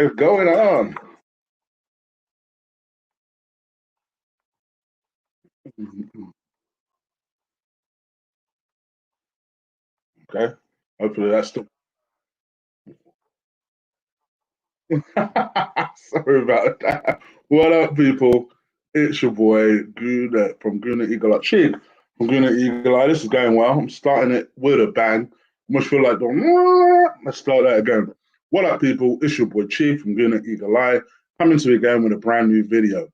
is going on? Okay. Hopefully that's the. Sorry about that. What up, people? It's your boy Guna from Guna Eagle Eye. Chig from Guna Eagle Eye. This is going well. I'm starting it with a bang. Much feel like the. Let's start that again. What up, people? It's your boy Chief from Guna Eagle Eye, coming to you again with a brand new video.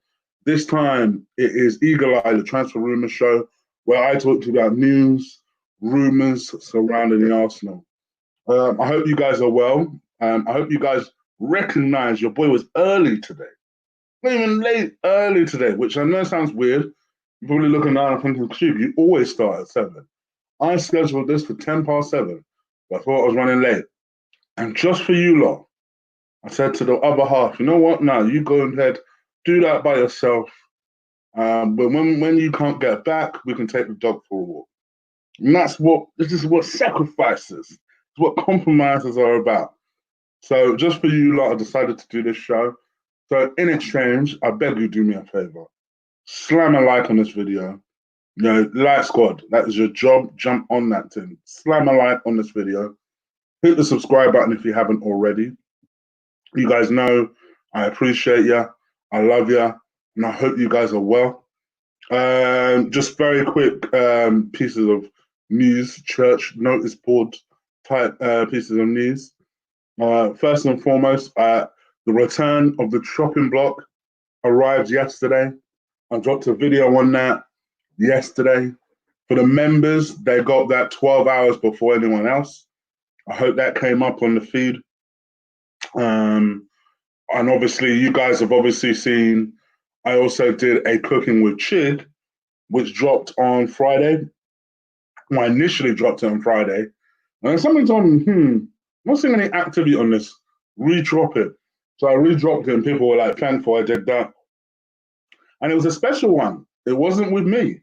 This time it is Eagle Eye, the transfer rumor show, where I talk to you about news, rumors surrounding the Arsenal. I hope you guys are well. I hope you guys recognize your boy was early today. Not even late, early today, which I know sounds weird. You're probably looking down and thinking, Cube, you always start at 7. I scheduled this for 10 past 7. But I thought I was running late. And just for you lot, I said to the other half, you know what? Now you go ahead, do that by yourself. But when you can't get back, we can take the dog for a walk. And this is what sacrifices, it's what compromises are about. So just for you lot, I decided to do this show. So in exchange, I beg you do me a favor. Slam a like on this video. You know, like squad, that is your job. Jump on that thing. Slam a like on this video. Hit the subscribe button if you haven't already. You guys know I appreciate you. I love you. And I hope you guys are well. Just very quick pieces of news, church notice board type pieces of news. First and foremost, the return of the chopping block arrived yesterday. I dropped a video on that yesterday. For the members, they got that 12 hours before anyone else. I hope that came up on the feed. And obviously, you guys have obviously seen, I also did a Cooking with Chid, which dropped on Friday. Well, I initially dropped it on Friday. And somebody told me, I'm not seeing any activity on this. Redrop it. So I redropped it, and people were like, thankful I did that. And it was a special one. It wasn't with me.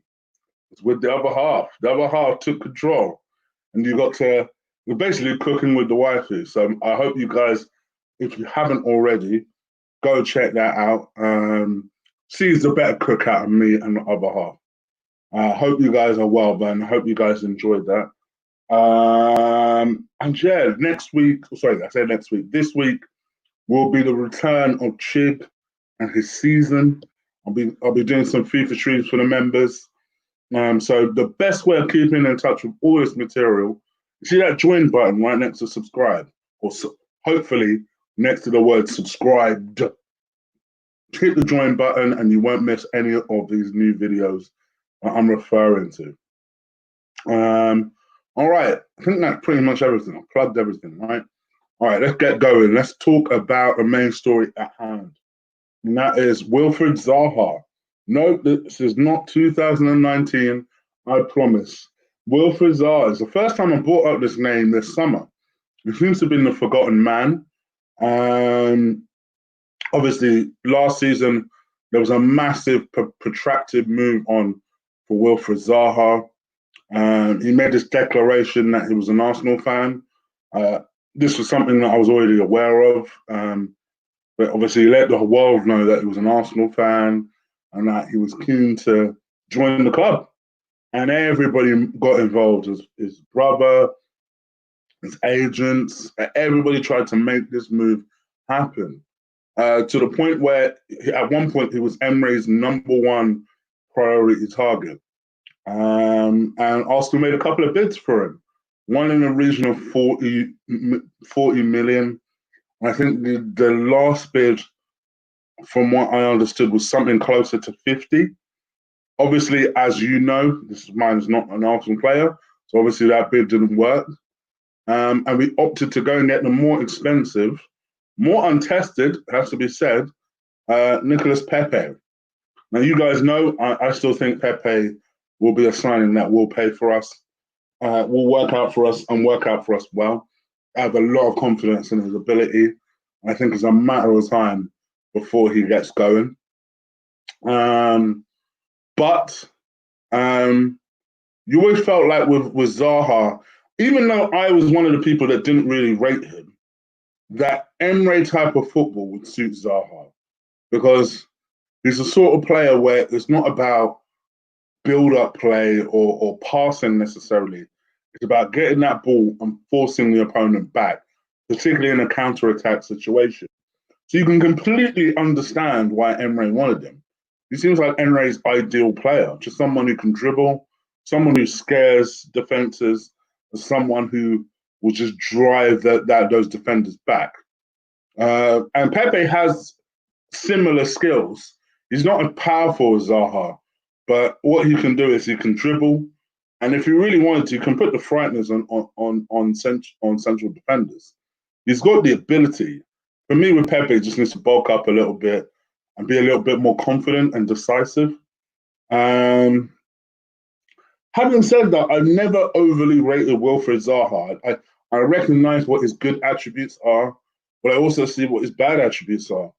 It's with the other half. The other half took control. And you got to, you're basically cooking with the wifey. So I hope you guys, if you haven't already, go check that out. She's the better cook out of me and the other half. I hope you guys are well, man. I hope you guys enjoyed that. And yeah, next week, sorry, I said next week, this week will be the return of Chig and his season. I'll be doing some FIFA streams for the members. So the best way of keeping in touch with all this material, you see that join button right next to subscribe, or hopefully next to the word subscribed. Hit the join button and you won't miss any of these new videos that I'm referring to. All right, I think that's pretty much everything. I've plugged everything, right? All right, let's get going. Let's talk about the main story at hand. And that is Wilfried Zaha. No, this is not 2019, I promise. Wilfried Zaha is the first time I brought up this name this summer. He seems to have been the forgotten man. Obviously, last season, there was a massive, protracted move on for Wilfried Zaha. He made this declaration that he was an Arsenal fan. This was something that I was already aware of. But obviously, he let the world know that he was an Arsenal fan and that he was keen to join the club. And everybody got involved. His brother, his agents, everybody tried to make this move happen. To the point where, at one point, he was Emre's #1 priority target. And Arsenal made a couple of bids for him. One in the region of 40 million. I think the last bid, from what I understood, was something closer to 50. Obviously, as you know, this mine's not an Arsenal player, so obviously that bid didn't work. And we opted to go and get the more expensive, more untested, has to be said, Nicolas Pepe. Now, you guys know, I still think Pepe will be a signing that will pay for us, will work out for us and work out for us well. I have a lot of confidence in his ability. I think it's a matter of time before he gets going. But you always felt like with Zaha, even though I was one of the people that didn't really rate him, that Emre type of football would suit Zaha because he's the sort of player where it's not about build-up play or passing necessarily. It's about getting that ball and forcing the opponent back, particularly in a counter-attack situation. So you can completely understand why Emre wanted him. He seems like Emre's ideal player, just someone who can dribble, someone who scares defenses, and someone who will just drive those defenders back. And Pepe has similar skills. He's not as powerful as Zaha, but what he can do is he can dribble, and if he really wanted to, he can put the frighteners on central defenders. He's got the ability. For me, with Pepe, he just needs to bulk up a little bit and be a little bit more confident and decisive. Having said that, I've never overly rated Wilfried Zaha. I recognize what his good attributes are, but I also see what his bad attributes are.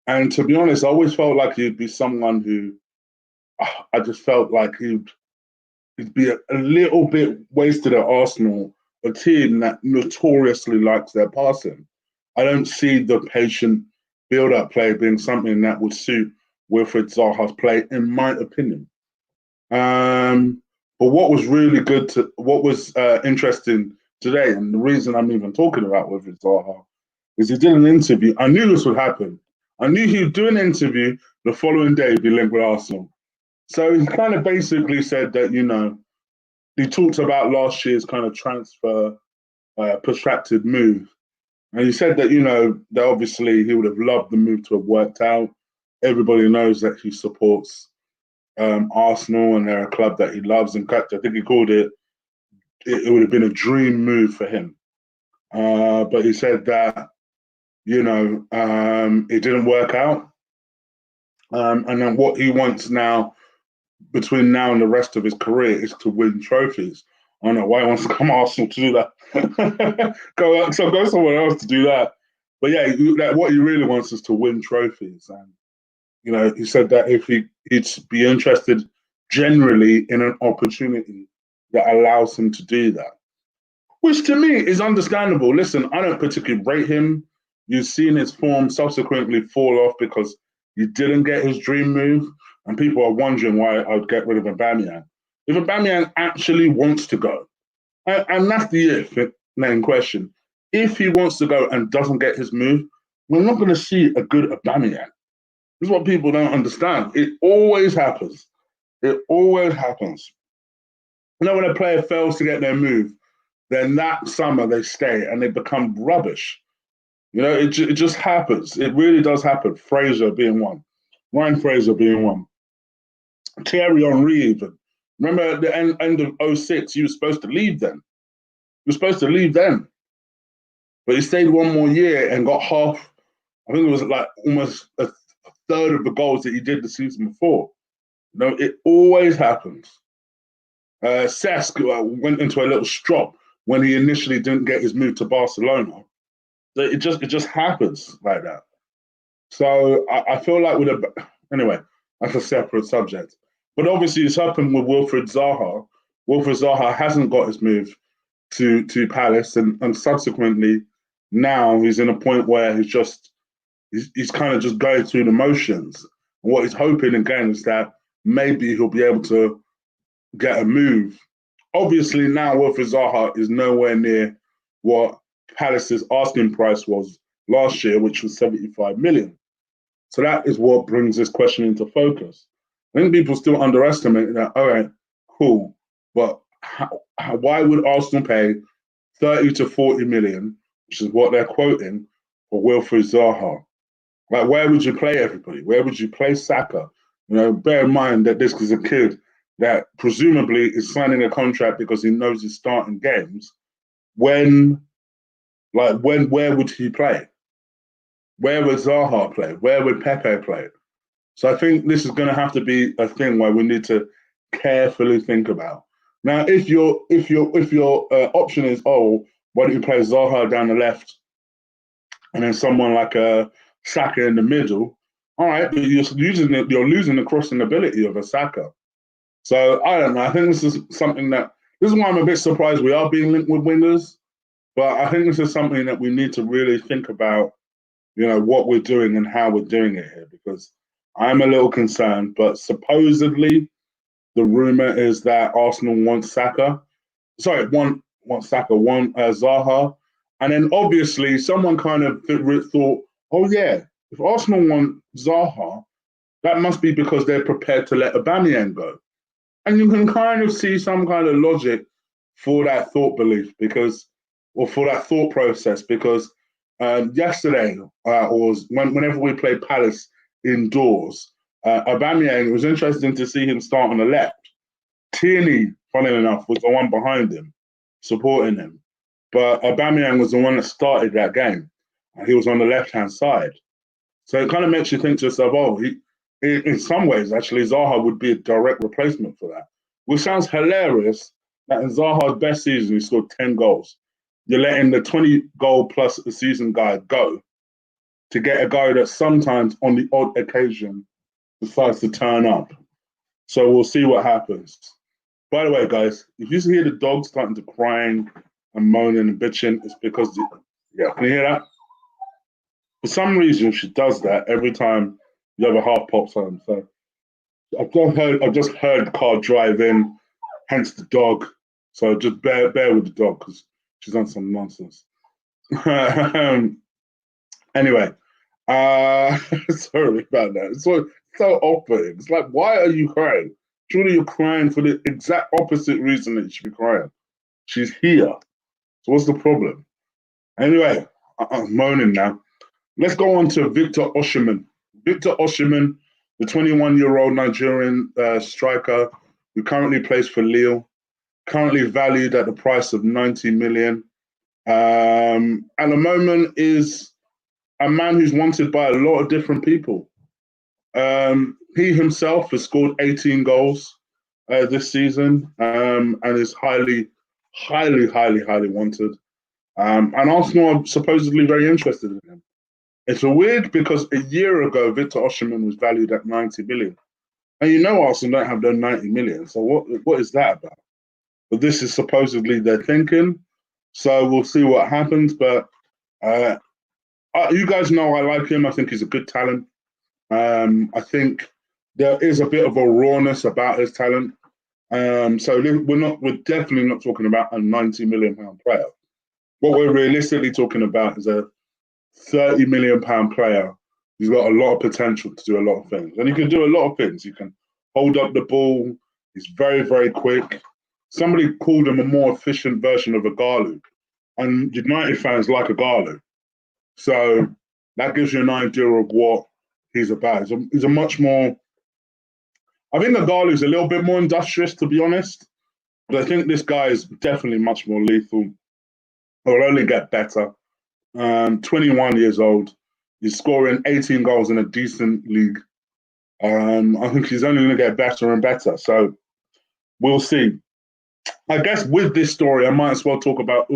And to be honest, I always felt like he'd be someone who I just felt like he'd be a little bit wasted at Arsenal, a team that notoriously likes their passing. I don't see the patient build-up play being something that would suit Wilfried Zaha's play, in my opinion. But what was really good what was interesting today, and the reason I'm even talking about Wilfried Zaha, is he did an interview. I knew this would happen. I knew he would do an interview the following day, he'd be linked with Arsenal. So he kind of basically said that, he talked about last year's kind of transfer protracted move. And he said that, that obviously he would have loved the move to have worked out. Everybody knows that he supports Arsenal and they're a club that he loves. In fact, I think he called it would have been a dream move for him. But he said that, it didn't work out. And then what he wants now, between now and the rest of his career, is to win trophies. I don't know why he wants to come to Arsenal to do that. go somewhere else to do that. But yeah, what he really wants is to win trophies. And, he said that if he'd be interested generally in an opportunity that allows him to do that, which to me is understandable. Listen, I don't particularly rate him. You've seen his form subsequently fall off because he didn't get his dream move, and people are wondering why I would get rid of Aubameyang. If Aubameyang actually wants to go, and that's the if in question, if he wants to go and doesn't get his move, we're not going to see a good Aubameyang. This is what people don't understand. It always happens. It always happens. When a player fails to get their move, then that summer they stay and they become rubbish. It just happens. It really does happen. Fraser being one. Ryan Fraser being one. Thierry Henry even. Remember at the end of 06, he was supposed to leave then. He was supposed to leave then. But he stayed one more year and got half, I think it was like almost a third of the goals that he did the season before. It always happens. Cesc went into a little strop when he initially didn't get his move to Barcelona. So it just happens like that. So I feel like anyway, that's a separate subject. But obviously it's happened with Wilfried Zaha. Wilfried Zaha hasn't got his move to Palace, and subsequently now he's in a point where he's kind of just going through the motions. And what he's hoping again is that maybe he'll be able to get a move. Obviously now Wilfried Zaha is nowhere near what Palace's asking price was last year, which was 75 million. So that is what brings this question into focus. I think people still underestimate that. All right, cool, but why would Arsenal pay 30 to 40 million, which is what they're quoting, for Wilfried Zaha? Like, where would you play everybody? Where would you play Saka? Bear in mind that this is a kid that presumably is signing a contract because he knows he's starting games. Where would he play? Where would Zaha play? Where would Pepe play? So I think this is going to have to be a thing where we need to carefully think about. Now, if your option is, why don't you play Zaha down the left and then someone like Saka in the middle? All right, but you're losing the crossing ability of a Saka. So I don't know. I think this is something this is why I'm a bit surprised we are being linked with wingers. But I think this is something that we need to really think about, what we're doing and how we're doing it here, because I'm a little concerned. But supposedly, the rumor is that Arsenal want Saka. Sorry, want Saka, want Zaha. And then obviously, someone kind of thought, oh, yeah, if Arsenal want Zaha, that must be because they're prepared to let Aubameyang go. And you can kind of see some kind of logic for that thought belief or for that thought process, because yesterday, or whenever we played Palace indoors, Aubameyang, it was interesting to see him start on the left. Tierney, funny enough, was the one behind him, supporting him. But Aubameyang was the one that started that game. He was on the left-hand side. So it kind of makes you think to yourself, oh, in some ways, actually, Zaha would be a direct replacement for that. Which sounds hilarious that in Zaha's best season, he scored 10 goals. You're letting the 20-goal plus a season guy go to get a guy that sometimes, on the odd occasion, decides to turn up. So we'll see what happens. By the way, guys, if you hear the dog starting to crying and moaning and bitching, it's because, can you hear that? For some reason, she does that every time the other half pops home. So I've just heard the car drive in, hence the dog. So just bear with the dog because she's on some nonsense. Anyway, sorry about that. It's so off-putting. It's like, why are you crying? Surely you're crying for the exact opposite reason that you should be crying. She's here. So what's the problem? Anyway, I'm moaning now. Let's go on to Victor Osimhen. Victor Osimhen, the 21-year-old Nigerian striker who currently plays for Lille, currently valued at the price of 90 million. At the moment is a man who's wanted by a lot of different people. He himself has scored 18 goals this season and is highly wanted. And Arsenal are supposedly very interested in him. It's weird because a year ago, Victor Osimhen was valued at 90 million. And Arsenal don't have their 90 million. So what is that about? But this is supposedly their thinking. So we'll see what happens. But you guys know I like him. I think he's a good talent. I think there is a bit of a rawness about his talent. So we're definitely not talking about a 90 million pound player. What we're realistically talking about is a 30 million pound player who's got a lot of potential to do a lot of things. And he can do a lot of things. He can hold up the ball. He's very, very quick. Somebody called him a more efficient version of Ighalo. And United fans like Ighalo. So that gives you an idea of what he's about. He's a much more... I think Ighalo's a little bit more industrious, to be honest. But I think this guy is definitely much more lethal. He'll only get better. 21 years old. He's scoring 18 goals in a decent league. I think he's only going to get better and better. So we'll see. I guess with this story, I might as well talk about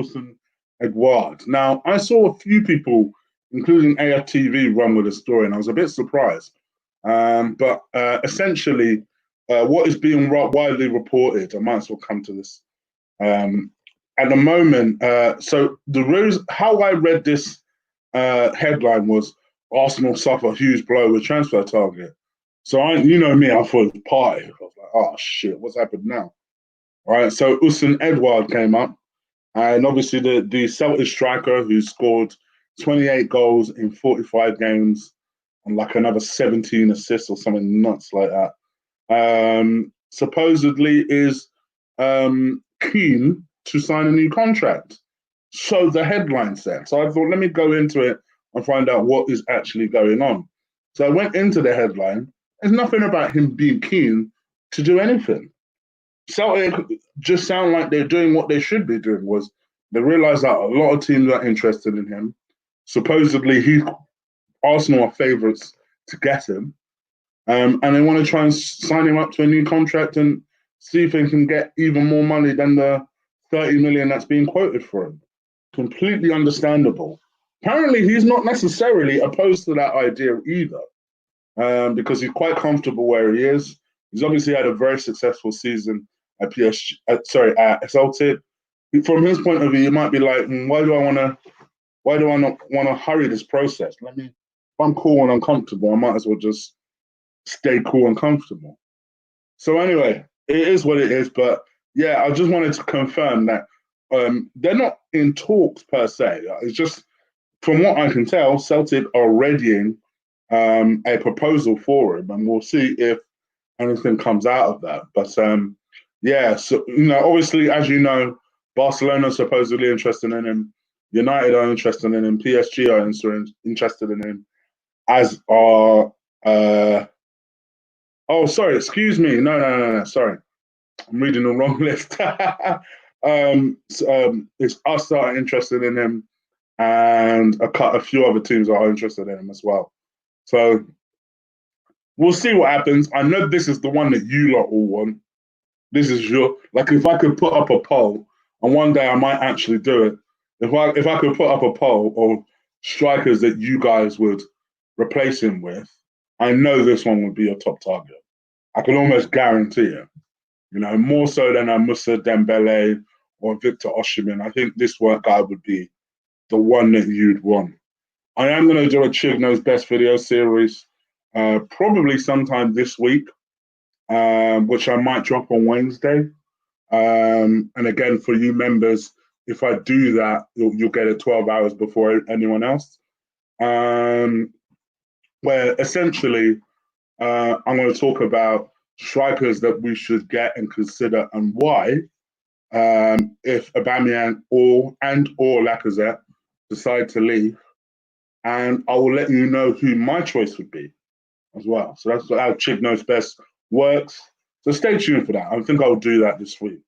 Edouard. Now, I saw a few people, including AFTV, run with the story, and I was a bit surprised. But essentially, what is being widely reported, I might as well come to this. At the moment, so how I read this headline was Arsenal suffer a huge blow with transfer target. So me, I thought it was party. I was like, oh shit, what's happened now? All right, so Edouard came up, and obviously the Celtic striker who scored 28 goals in 45 games and like another 17 assists or something nuts like that. Supposedly is keen to sign a new contract. So the headline said. So I thought, let me go into it and find out what is actually going on. So I went into the headline. There's nothing about him being keen to do anything. Celtic just sound like they're doing what they should be doing. Was they realize that a lot of teams are interested in him. Supposedly, Arsenal are favourites to get him. And they want to try and sign him up to a new contract and see if they can get even more money than the 30 million that's being quoted for him. Completely understandable. Apparently, he's not necessarily opposed to that idea either, because he's quite comfortable where he is. He's obviously had a very successful season at Celtic. from his point of view, he might be like, why do I not want to hurry this process? If I'm cool and uncomfortable, I might as well just stay cool and comfortable. So anyway, it is what it is. But yeah, I just wanted to confirm that they're not in talks per se. It's just, from what I can tell, Celtic are readying a proposal for him, and we'll see if anything comes out of that. But yeah, so obviously, as you know, Barcelona are supposedly interested in him. United are interested in him. PSG are interested in him, as are. Oh, sorry. Excuse me. No. Sorry, I'm reading the wrong list. It's us that are interested in him, and a few other teams are interested in him as well. So we'll see what happens. I know this is the one that you lot all want. This is if I could put up a poll, and one day I might actually do it. If I could put up a poll of strikers that you guys would replace him with, I know this one would be a top target. I can almost guarantee it. More so than a Moussa Dembele or Victor Osimhen. I think this guy would be the one that you'd want. I am going to do a Chigno's Best Video series, probably sometime this week, which I might drop on Wednesday. And again, for you members, if I do that, you'll get it 12 hours before anyone else. Where essentially, I'm going to talk about strikers that we should get and consider and why, if Aubameyang or Lacazette decide to leave. And I will let you know who my choice would be as well. So that's how Chigno's Best works. So stay tuned for that. I think I'll do that this week,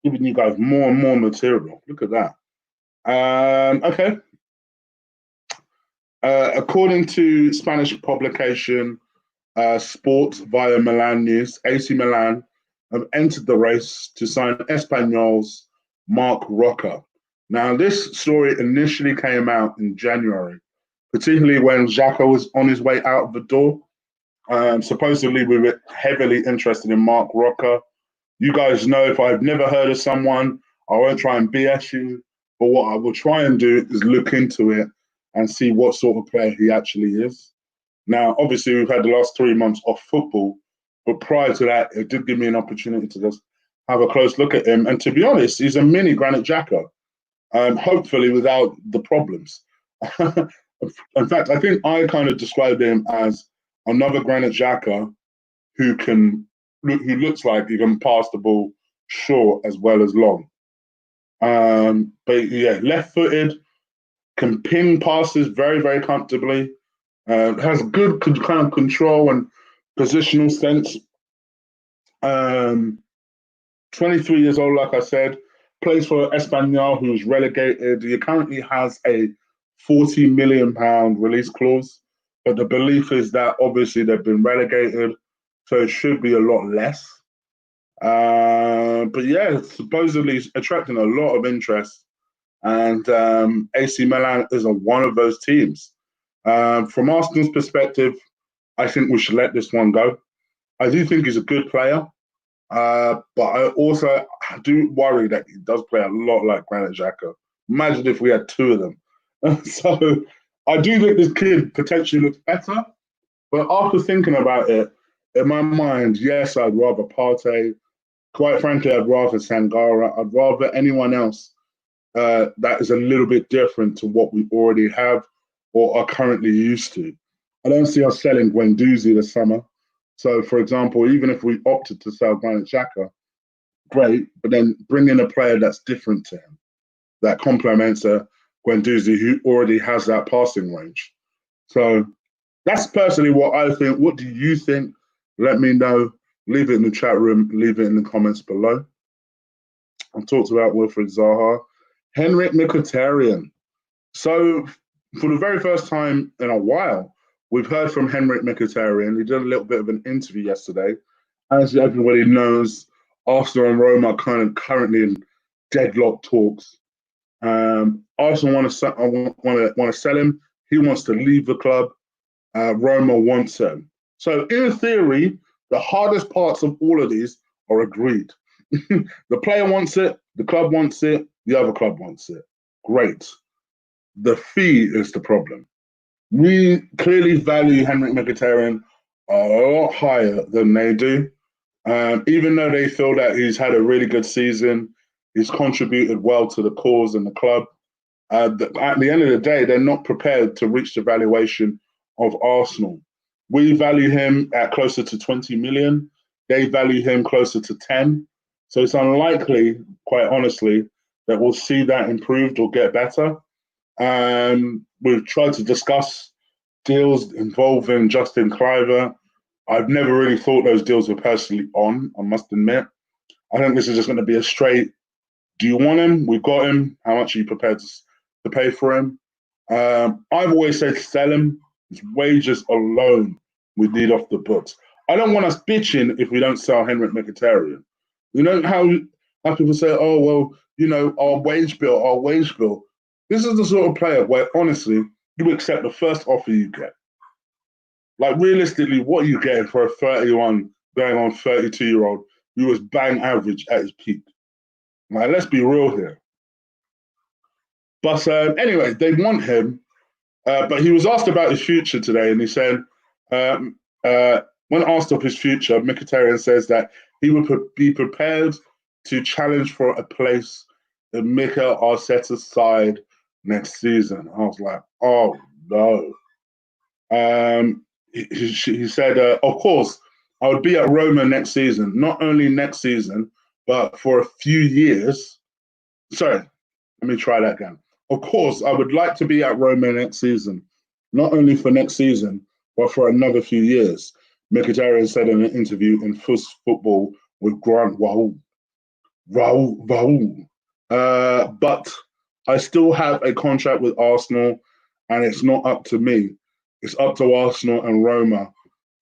giving you guys more and more material. Look at that. Okay. According to Spanish publication Sport via Milan News, AC Milan have entered the race to sign Espanyol's Marc Roca. Now, this story initially came out in January, particularly when Xhaka was on his way out of the door. Supposedly, we were heavily interested in Marc Roca. You guys know, if I've never heard of someone, I won't try and BS you. But what I will try and do is look into it and see what sort of player he actually is. Now, obviously, we've had the last 3 months off football, but prior to that, it did give me an opportunity to just have a close look at him. And to be honest, he's a mini Granit Xhaka, hopefully without the problems. In fact, I think I kind of described him as another Granit Xhaka who looks like he can pass the ball short as well as long. But yeah, left-footed, can ping passes very, very comfortably. Has good kind of control and positional sense. 23 years old, like I said, plays for Espanyol, who's relegated. He currently has a £40 million release clause, but the belief is that obviously they've been relegated, so it should be a lot less. But yeah, supposedly attracting a lot of interest, and AC Milan is one of those teams. From Arsenal's perspective, I think we should let this one go. I do think he's a good player, but I also do worry that he does play a lot like Granit Xhaka. Imagine if we had two of them. So I do think this kid potentially looks better, but after thinking about it, in my mind, yes, I'd rather Partey. Quite frankly, I'd rather Sangara. I'd rather anyone else that is a little bit different to what we already have or are currently used to. I don't see us selling Guendouzi this summer. So, for example, even if we opted to sell Granit Xhaka, great, but then bring in a player that's different to him, that complements Guendouzi, who already has that passing range. So that's personally what I think. What do you think? Let me know. Leave it in the chat room. Leave it in the comments below. I've talked about Wilfried Zaha. Henrik Mkhitaryan. So for the very first time in a while, we've heard from Henrik Mkhitaryan. He did a little bit of an interview yesterday. As everybody knows, Arsenal and Roma are kind of currently in deadlock talks. Arsenal want to sell him. He wants to leave the club. Roma wants him. So in theory, the hardest parts of all of these are agreed. The player wants it, the club wants it, The other club wants it. Great. The fee is the problem. We clearly value Henrik Mkhitaryan a lot higher than they do. Even though they feel that he's had a really good season, he's contributed well to the cause and the club. At the end of the day, they're not prepared to reach the valuation of Arsenal. We value him at closer to 20 million. They value him closer to 10. So it's unlikely, quite honestly, that we'll see that improved or get better. We've tried to discuss deals involving Justin Cliver. I've never really thought those deals were personally on, I must admit. I think this is just going to be a straight, do you want him? We've got him. How much are you prepared to pay for him? I've always said sell him. His wages alone we need off the books. I don't want us bitching if we don't sell Henrik Mkhitaryan. You know how people say, oh, well, you know, our wage bill. This is the sort of player where, honestly, you accept the first offer you get. Like, realistically, what are you getting for a 31 going on 32-year-old who was bang average at his peak? Like, let's be real here. But anyway, they want him. But he was asked about his future today, and he said, when asked of his future, Mkhitaryan says that he would be prepared to challenge for a place in Mikel Arteta's side next season. I was like, oh, no. He said, of course, I would be at Roma next season. Not only next season, but for a few years. Sorry, let me try that again. Of course, I would like to be at Roma next season. Not only for next season, but for another few years. Mkhitaryan said in an interview in Fuss Football with Grant Raoul. But I still have a contract with Arsenal, and it's not up to me. It's up to Arsenal and Roma.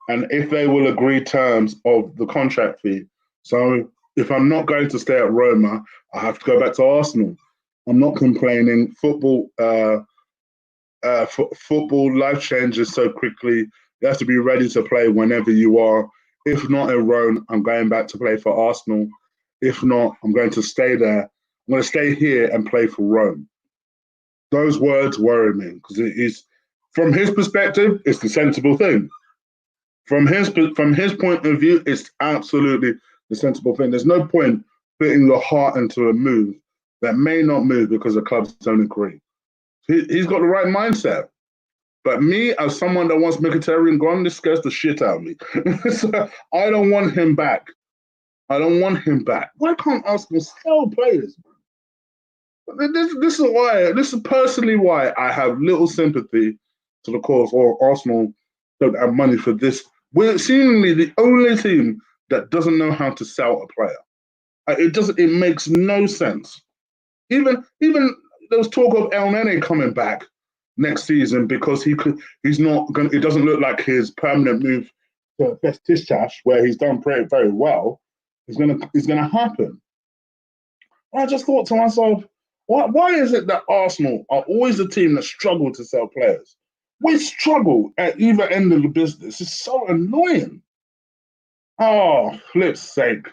And if they will agree terms of the contract fee. So if I'm not going to stay at Roma, I have to go back to Arsenal. I'm not complaining. Football life changes so quickly. You have to be ready to play whenever you are. If not in Rome, I'm going back to play for Arsenal. If not, I'm going to stay there. I'm going to stay here and play for Rome. Those words worry me because it is, from his perspective, it's the sensible thing. From his point of view, it's absolutely the sensible thing. There's no point putting your heart into a move that may not move because the clubs don't agree. He's got the right mindset. But me, as someone that wants Mkhitaryan gone, this scares the shit out of me. So I don't want him back. Why can't Arsenal sell players? This is personally why I have little sympathy to the cause, or Arsenal don't have money for this. We're seemingly the only team that doesn't know how to sell a player. It makes no sense. Even there was talk of El Nene coming back next season because he's not going. It doesn't look like his permanent move to Besiktas, where he's done very, very well, is gonna happen. I just thought to myself, why is it that Arsenal are always the team that struggle to sell players? We struggle at either end of the business. It's so annoying. Oh, flip's sake.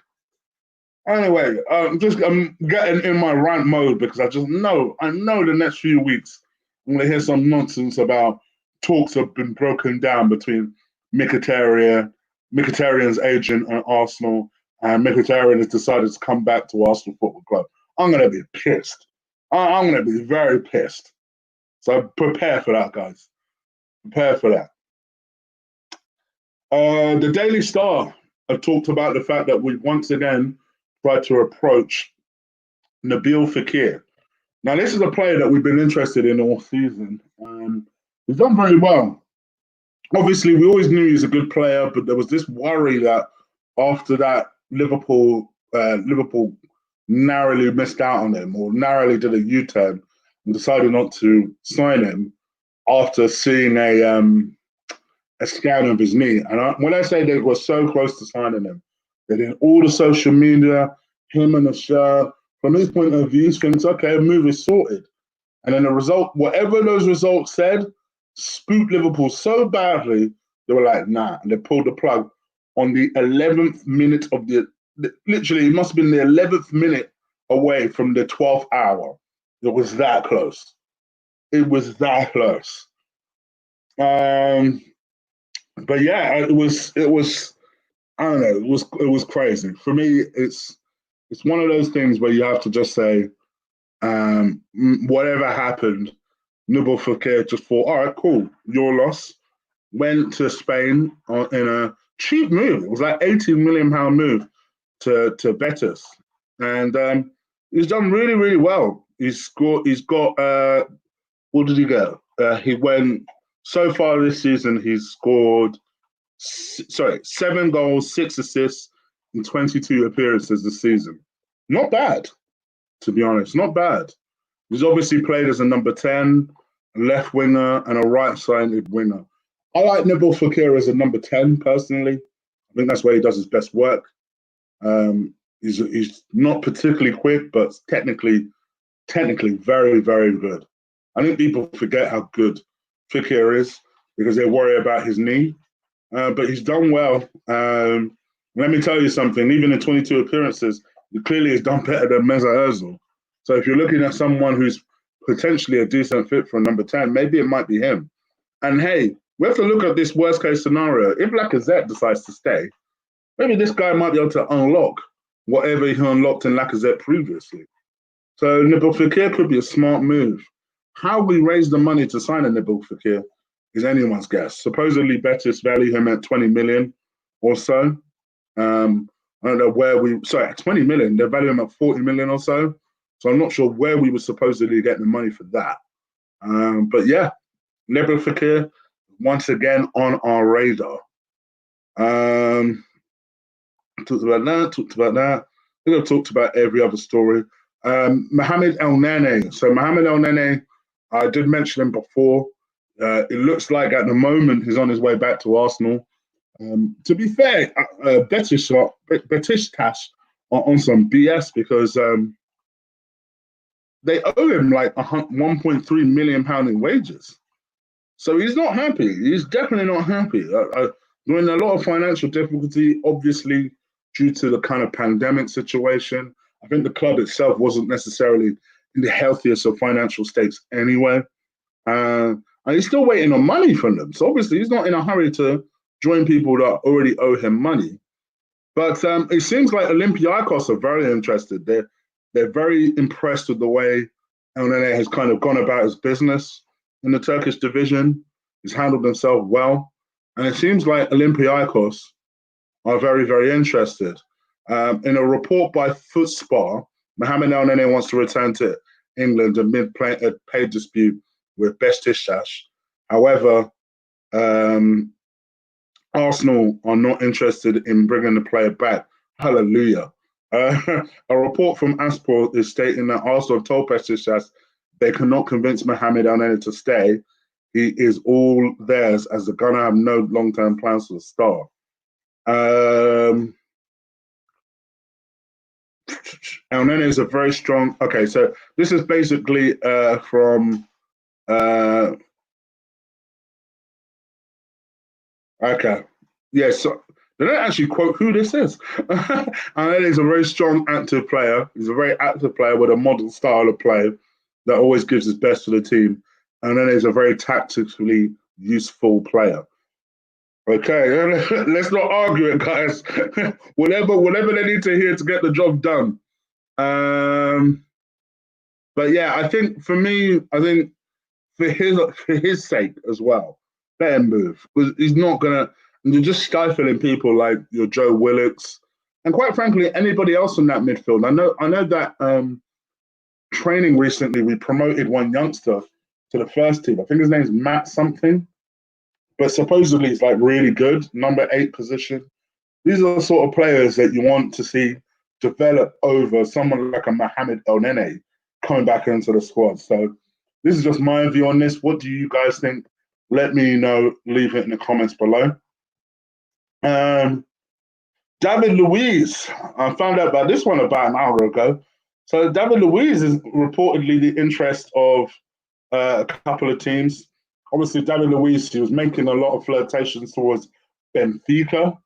Anyway, I'm getting in my rant mode because I know the next few weeks I'm going to hear some nonsense about talks have been broken down between Mkhitaryan's agent and Arsenal, and Mkhitaryan has decided to come back to Arsenal Football Club. I'm going to be pissed. I'm going to be very pissed. So prepare for that, guys. Prepare for that. The Daily Star have talked about the fact that we once again tried to approach Nabil Fekir. Now, this is a player that we've been interested in all season. He's done very well. Obviously, we always knew he's a good player, but there was this worry that after that, Liverpool narrowly missed out on him, or narrowly did a U-turn and decided not to sign him after seeing a scan of his knee. And when I say they were so close to signing him, they did all the social media, him and the shirt. From his point of view, he thinks, okay, a move is sorted. And then the result, whatever those results said, spooked Liverpool so badly, they were like, nah. And they pulled the plug on the 11th minute of literally, it must have been the 11th minute away from the 12th hour. It was that close. It was that close. But yeah, it was. I don't know. It was crazy for me. It's one of those things where you have to just say, whatever happened, Nubel Fekir just thought, all right, cool, your loss. Went to Spain in a cheap move. It was like £18 million move to Betis, and he's done really, really well. He's scored. He's got. What did he get? He went so far this season. He's scored. 7 goals, 6 assists in 22 appearances this season. Not bad, to be honest. Not bad. He's obviously played as a number 10, a left winger, and a right-sided winger. I like Nabil Fekir as a number 10, personally. I think that's where he does his best work. He's not particularly quick, but technically very, very good. I think people forget how good Fekir is because they worry about his knee. But he's done well. Let me tell you something. Even in 22 appearances, he clearly has done better than Mesut Ozil. So if you're looking at someone who's potentially a decent fit for a number 10, maybe it might be him. And hey, we have to look at this worst case scenario. If Lacazette decides to stay, maybe this guy might be able to unlock whatever he unlocked in Lacazette previously. So Nabil Fekir could be a smart move. How we raise the money to sign a Nabil Fekir is anyone's guess. Supposedly Betis value him at 20 million or so. I don't know where at 20 million, they value him at 40 million or so. So I'm not sure where we were supposedly getting the money for that. But yeah, Nabil Fekir, once again on our radar. Talked about that. I think I've talked about every other story. Mohamed El Nene. So Mohamed El Nene, I did mention him before. It looks like at the moment he's on his way back to Arsenal. To be fair, Betis cash on some BS because they owe him like £1.3 million in wages. So he's not happy. He's definitely not happy. We're in a lot of financial difficulty, obviously, due to the kind of pandemic situation. I think the club itself wasn't necessarily in the healthiest of financial states anyway. And he's still waiting on money from them. So obviously he's not in a hurry to join people that already owe him money. But it seems like Olympiacos are very interested. They're very impressed with the way El Nene has kind of gone about his business in the Turkish division. He's handled himself well. And it seems like Olympiacos are very, very interested. In a report by Footspar, Mohamed El Nene wants to return to England amid a pay dispute with Beşiktaş. However, Arsenal are not interested in bringing the player back. Hallelujah. A report from Aspor is stating that Arsenal have told Beşiktaş they cannot convince Mohamed El Nene to stay. He is all theirs as the Gunner have no long-term plans for the star. El Nene is a very strong. Okay, so this is basically from. Okay, yeah. So they don't actually quote who this is. El Nene is a very strong, active player. He's a very active player with a model style of play that always gives his best to the team. El Nene is a very tactically useful player. Okay, let's not argue it, guys. whatever they need to hear to get the job done. But yeah, I think for me, for his sake as well, let him move because he's not gonna. You're just stifling people like your Joe Willocks, and quite frankly, anybody else in that midfield. I know that training recently we promoted one youngster to the first team. I think his name's Matt something. But supposedly it's like really good, number 8 position. These are the sort of players that you want to see develop over someone like a Mohamed El Nene coming back into the squad. So this is just my view on this. What do you guys think? Let me know. Leave it in the comments below. David Luiz. I found out about this one about an hour ago. So David Luiz is reportedly the interest of a couple of teams. Obviously, David Luiz, he was making a lot of flirtations towards Benfica.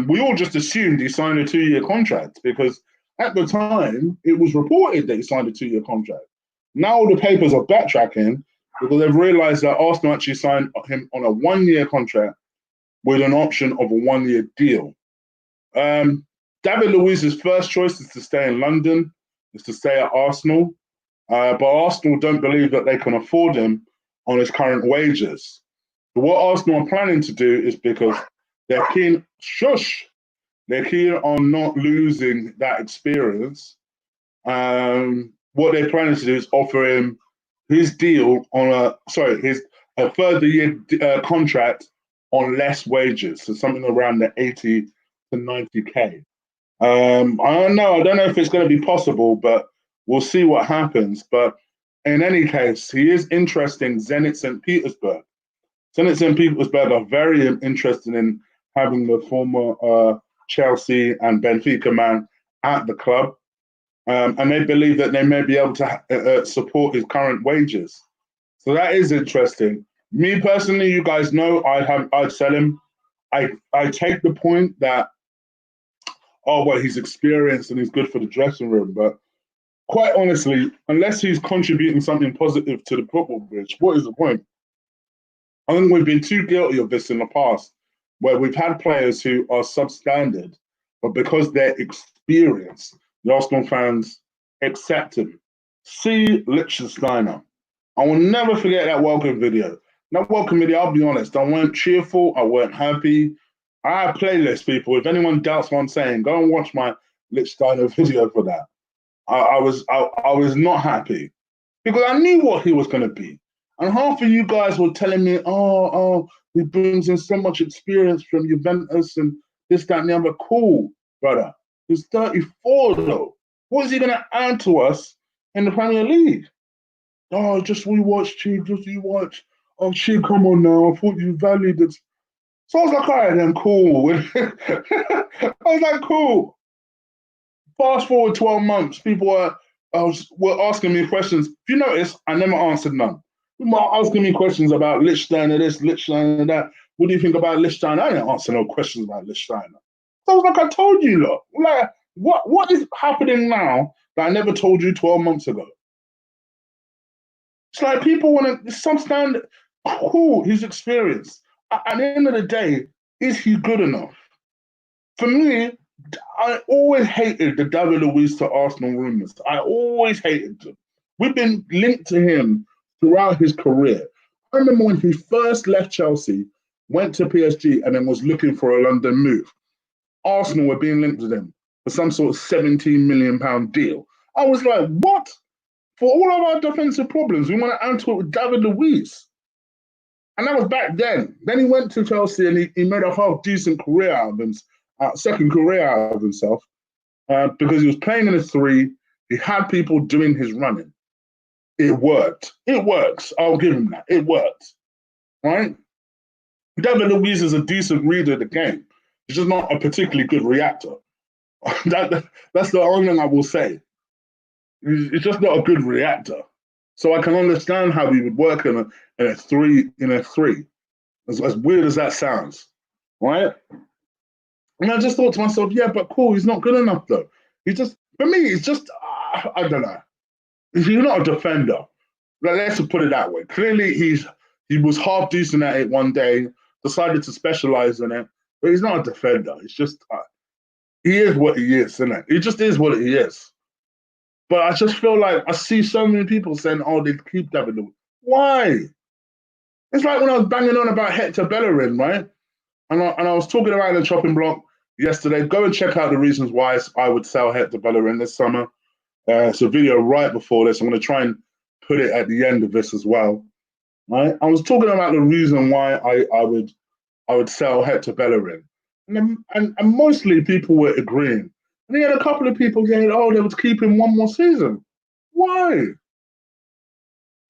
We all just assumed he signed a 2-year contract because At the time, it was reported that he signed a 2-year contract. Now the papers are backtracking because they've realised that Arsenal actually signed him on a 1-year contract with an option of a 1-year deal. David Luiz's first choice is to stay in London, is to stay at Arsenal, but Arsenal don't believe that they can afford him on his current wages. But what Arsenal are planning to do is because they're keen, they're keen on not losing that experience. What they're planning to do is offer him his deal on a further year contract on less wages, so something around the 80 to 90k. I don't know if it's going to be possible, but we'll see what happens. But in any case, he is interested in Zenit St. Petersburg. Zenit St. Petersburg are very interested in having the former Chelsea and Benfica man at the club. And they believe that they may be able to support his current wages. So that is interesting. Me personally, you guys know I'd sell him. I take the point that, oh, well, he's experienced and he's good for the dressing room. But quite honestly, unless he's contributing something positive to the football pitch, what is the point? I think we've been too guilty of this in the past, where we've had players who are substandard, but because they're experienced, the Arsenal fans accept him. See Liechtensteiner. I will never forget that welcome video. That welcome video, I'll be honest, I weren't cheerful, I weren't happy. I have playlists, people. If anyone doubts what I'm saying, go and watch my Liechtensteiner video for that. I was not happy because I knew what he was going to be. And half of you guys were telling me, oh, he brings in so much experience from Juventus and this, that, and the other. Cool, brother. He's 34, though. What is he going to add to us in the Premier League? Oh, just rewatch, Chief. Just rewatch. Oh, Chief, come on now. I thought you valued it. So I was like, all right, then, cool. I was like, cool. Fast forward 12 months, people were asking me questions. If you notice, I never answered none. People were asking me questions about Lichtsteiner this, Lichtsteiner that. What do you think about Lichtsteiner? I didn't answer no questions about Lichtsteiner. So I was like, I told you, look. Like, what is happening now that I never told you 12 months ago? It's like people want to, some standard, cool, he's experienced. At the end of the day, is he good enough? For me, I always hated the David Luiz to Arsenal rumours. I always hated them. We've been linked to him throughout his career. I remember when he first left Chelsea, went to PSG, and then was looking for a London move. Arsenal were being linked with him for some sort of £17 million deal. I was like, what? For all of our defensive problems, we want to answer it with David Luiz. And that was back then. Then he went to Chelsea and he made a half decent career out of him. Second career out of himself because he was playing in a 3. He had people doing his running. It worked. It works. I'll give him that. It worked. Right? David Luiz is a decent reader of the game. He's just not a particularly good reactor. That's the only thing I will say. He's just not a good reactor. So I can understand how he would work in a 3. As weird as that sounds. Right? And I just thought to myself, yeah, but cool, he's not good enough though. For me, he's just, I don't know. He's not a defender. Let's put it that way. Clearly, he was half decent at it one day, decided to specialize in it, but he's not a defender. It's just, he is what he is, isn't it? He just is what he is. But I just feel like I see so many people saying, oh, they keep David Luiz. Why? It's like when I was banging on about Hector Bellerin, right? And I was talking about the chopping block yesterday. Go and check out the reasons why I would sell Hector Bellerin this summer. It's a video right before this. I'm going to try and put it at the end of this as well. Right? I was talking about the reason why I would sell Hector Bellerin. And mostly people were agreeing. And he had a couple of people saying, oh, they would keep him one more season. Why?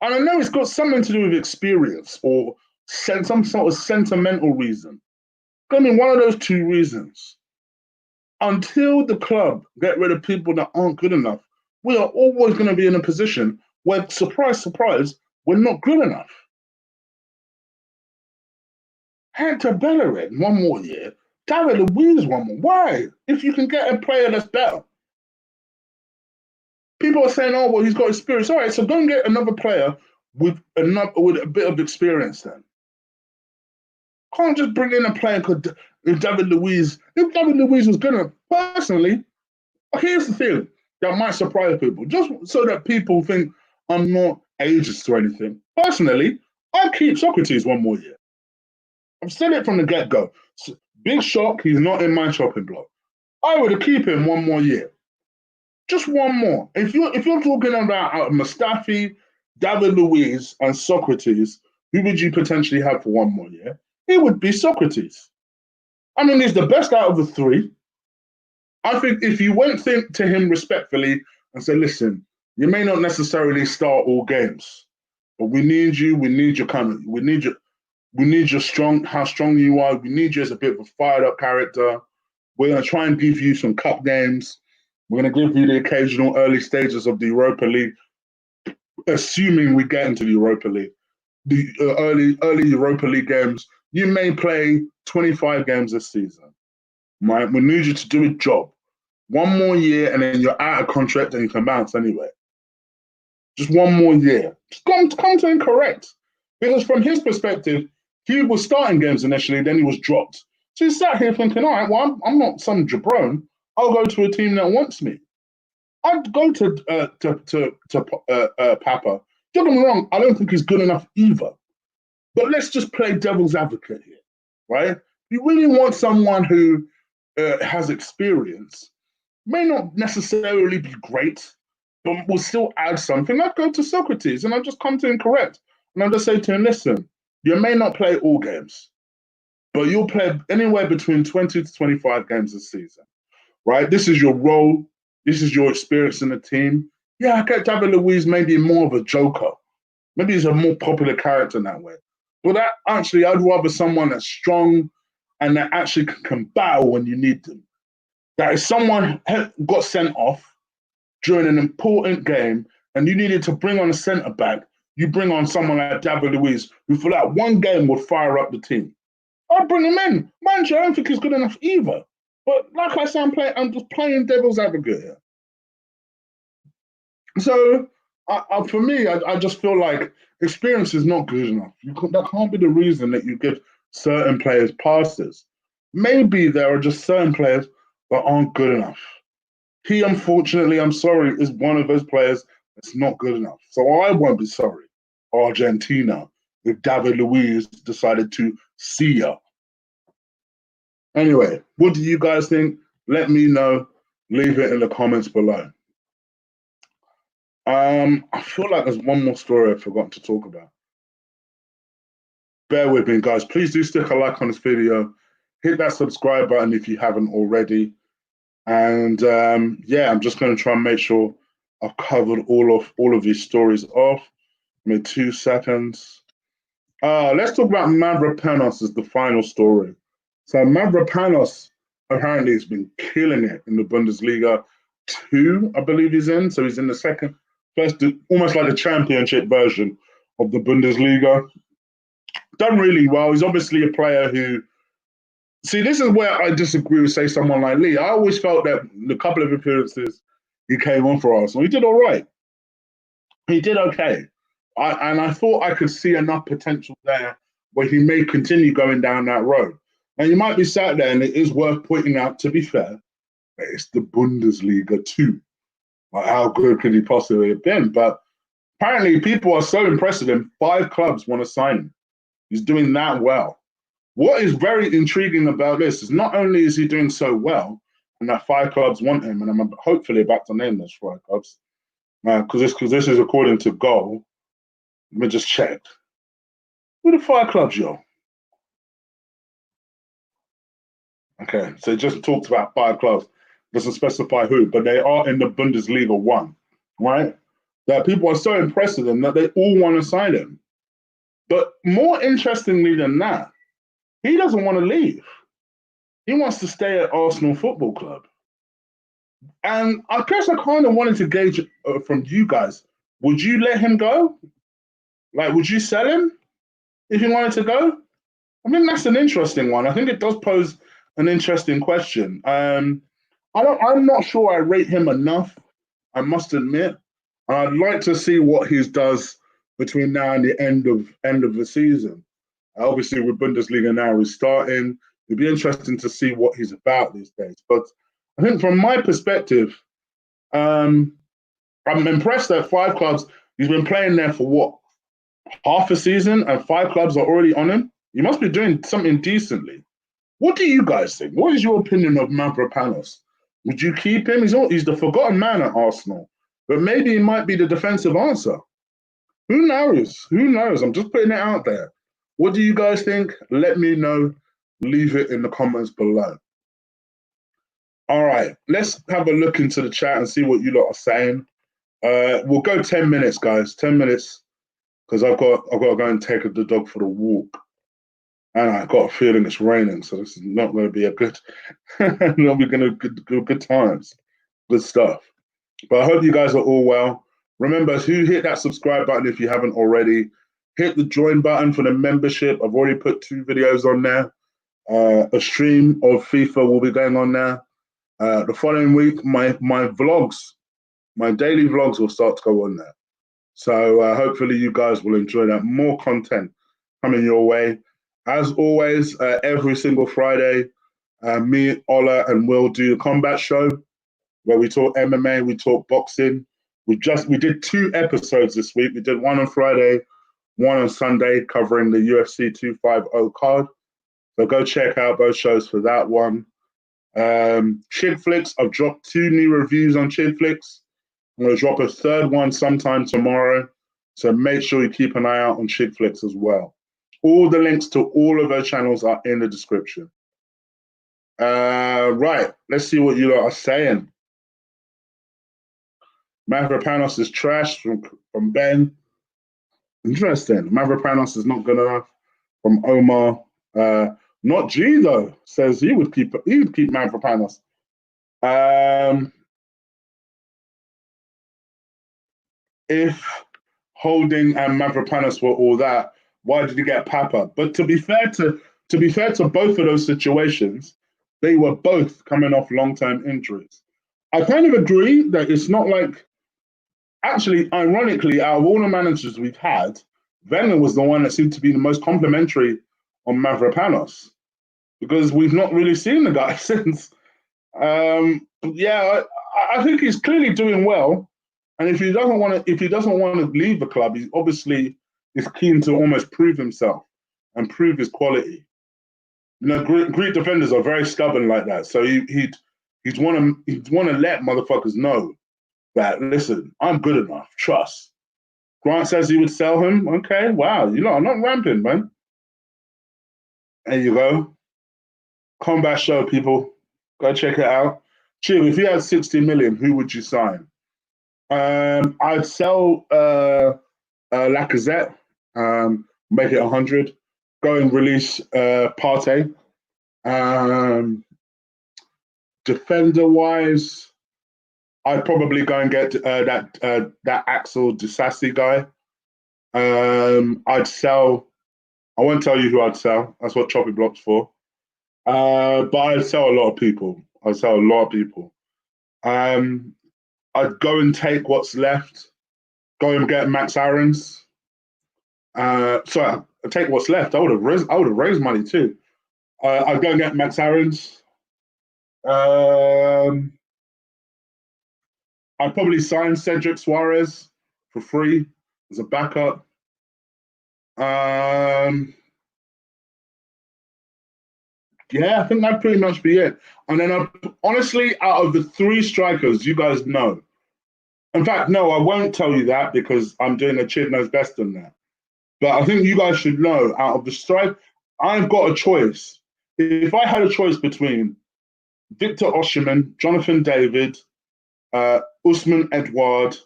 And I know it's got something to do with experience or some sort of sentimental reason. I mean, one of those two reasons. Until the club get rid of people that aren't good enough, we are always going to be in a position where, surprise, surprise, we're not good enough. Hector Bellerin, one more year. David Luiz, one more. Why? If you can get a player that's better. People are saying, "Oh, well, he's got experience." All right, so go and get another player with a bit of experience. Then can't just bring in a player called David Luiz. If David Luiz was gonna personally, here's the thing that might surprise people, just so that people think I'm not ageist or anything. Personally, I'd keep Socrates one more year. I've said it from the get go. Big shock, he's not in my chopping block. I would keep him one more year. Just one more. If you're talking about Mustafi, David Luiz, and Socrates, who would you potentially have for one more year? It would be Socrates. I mean, he's the best out of the three. I think if you went to him respectfully and said, listen, you may not necessarily start all games, but we need you. We need your kind of. We need your how strong you are. We need you as a bit of a fired up character. We're going to try and give you some cup games. We're going to give you the occasional early stages of the Europa League, assuming we get into the Europa League. The early Europa League games, you may play 25 games this season. Right? We need you to do a job. One more year, and then you're out of contract and you can bounce anyway. Just one more year. Just come to him correct. Because from his perspective, he was starting games initially, then he was dropped. So he sat here thinking, all right, well, I'm not some jabron. I'll go to a team that wants me. I'd go to Papa. Don't get me wrong, I don't think he's good enough either. But let's just play devil's advocate here, right? You really want someone who has experience, may not necessarily be great, but will still add something. I'd go to Socrates and I'd just come to him correct. And I'd just say to him, listen, you may not play all games, but you'll play anywhere between 20 to 25 games this season, right? This is your role. This is your experience in the team. Yeah, I get David Luiz maybe more of a joker. Maybe he's a more popular character in that way. But I'd rather someone that's strong and that actually can battle when you need them. That if someone got sent off during an important game and you needed to bring on a centre back, you bring on someone like David Luiz, who for that one game would fire up the team. I'd bring him in. Mind you, I don't think he's good enough either. But like I said, I'm just playing devil's advocate here. So for me, I just feel like experience is not good enough. That can't be the reason that you give certain players passes. Maybe there are just certain players that aren't good enough. He, unfortunately, I'm sorry, is one of those players that's not good enough. So I won't be sorry, Argentina, if David Luiz decided to see ya. Anyway, what do you guys think? Let me know. Leave it in the comments below. I feel like there's one more story I forgot to talk about. Bear with me, guys. Please do stick a like on this video. Hit that subscribe button if you haven't already. And yeah, I'm just going to try and make sure I've covered all of these stories off. Give me 2 seconds. Let's talk about Mavropanos as the final story. So Mavropanos apparently has been killing it in the Bundesliga 2, I believe he's in. So he's in the first, almost like the championship version of the Bundesliga. Done really well. He's obviously a player who, see, this is where I disagree with, say, someone like Lee. I always felt that the couple of appearances he came on for Arsenal, he did all right. He did okay. And I thought I could see enough potential there where he may continue going down that road. Now, you might be sat there, and it is worth pointing out, to be fair, that it's the Bundesliga too. Like, how good could he possibly have been? But apparently people are so impressed with him, 5 clubs want to sign him. He's doing that well. What is very intriguing about this is not only is he doing so well, and that 5 clubs want him, and I'm hopefully about to name those 5 clubs, because this is according to Goal. Let me just check. Who are the 5 clubs, yo? Okay, so it just talks about 5 clubs. Doesn't specify who, but they are in the Bundesliga 1, right? That people are so impressed with him that they all want to sign him. But more interestingly than that, he doesn't want to leave. He wants to stay at Arsenal Football Club. And I guess I kind of wanted to gauge from you guys, would you let him go? Like, would you sell him if he wanted to go? I mean, that's an interesting one. I think it does pose an interesting question. I'm not sure I rate him enough I must admit. And I'd like to see what he does between now and the end of the season. Obviously, with Bundesliga now restarting, it'd be interesting to see what he's about these days. But I think from my perspective, I'm impressed that 5 clubs, he's been playing there for what, half a season, and 5 clubs are already on him? You must be doing something decently. What do you guys think? What is your opinion of Mavropanos? Would you keep him? He's the forgotten man at Arsenal, but maybe he might be the defensive answer. Who knows? Who knows? I'm just putting it out there. What do you guys think? Let me know. Leave it in the comments below. All right, let's have a look into the chat and see what you lot are saying. We'll go 10 minutes, guys. 10 minutes, because I've got to go and take the dog for the walk. And I got a feeling it's raining, so this is not going to be a good, not going to good times, good stuff. But I hope you guys are all well. Remember to hit that subscribe button if you haven't already. Hit the join button for the membership. I've already put 2 videos on there. A stream of FIFA will be going on there. The following week, my vlogs, my daily vlogs will start to go on there. So hopefully you guys will enjoy that. More content coming your way. As always, every single Friday, me, Ola, and Will do a combat show where we talk MMA, we talk boxing. We did 2 episodes this week. We did one on Friday, one on Sunday, covering the UFC 250 card. So go check out both shows for that one. Chick Flicks, I've dropped 2 new reviews on Chick Flicks. I'm going to drop a 3rd one sometime tomorrow. So make sure you keep an eye out on Chick Flicks as well. All the links to all of those channels are in the description. Right, let's see what you lot are saying. Mavropanos is trash from Ben. Interesting. Mavropanos is not good enough from Omar. Not G though. Says he would keep Mavropanos. If Holding and Mavropanos were all that, why did he get Papa? But to be fair to both of those situations, they were both coming off long-term injuries. I kind of agree that it's not like, actually, ironically, out of all the managers we've had, Wenger was the one that seemed to be the most complimentary on Mavropanos, because we've not really seen the guy since. Yeah, I think he's clearly doing well. And if he doesn't want to leave the club, he obviously is keen to almost prove himself and prove his quality. You know, Greek defenders are very stubborn like that. So he'd want to let motherfuckers know that, listen, I'm good enough. Trust. Grant says he would sell him. Okay, wow, I'm not ramping, man. There you go. Combat show, people. Go check it out. Chill, if you had 60 million, who would you sign? I'd sell Lacazette, make it 100. Go and release Partey. Defender-wise, I'd probably go and get that Axel Disasi guy. I'd sell. I won't tell you who I'd sell. That's what Choppy Block's for. But I'd sell a lot of people. I'd go and take what's left. Go and get Max Aarons. Sorry, I'd take what's left. I would have raised money too. I'd go and get Max Aarons. I'd probably sign Cedric Suarez for free as a backup. Yeah, I think that'd pretty much be it. And then, honestly, out of the 3 strikers, you guys know. In fact, no, I won't tell you that because I'm doing a Chid Knows Best on that. But I think you guys should know, out of the strike, I've got a choice. If I had a choice between Victor Osimhen, Jonathan David, Usman Edouard,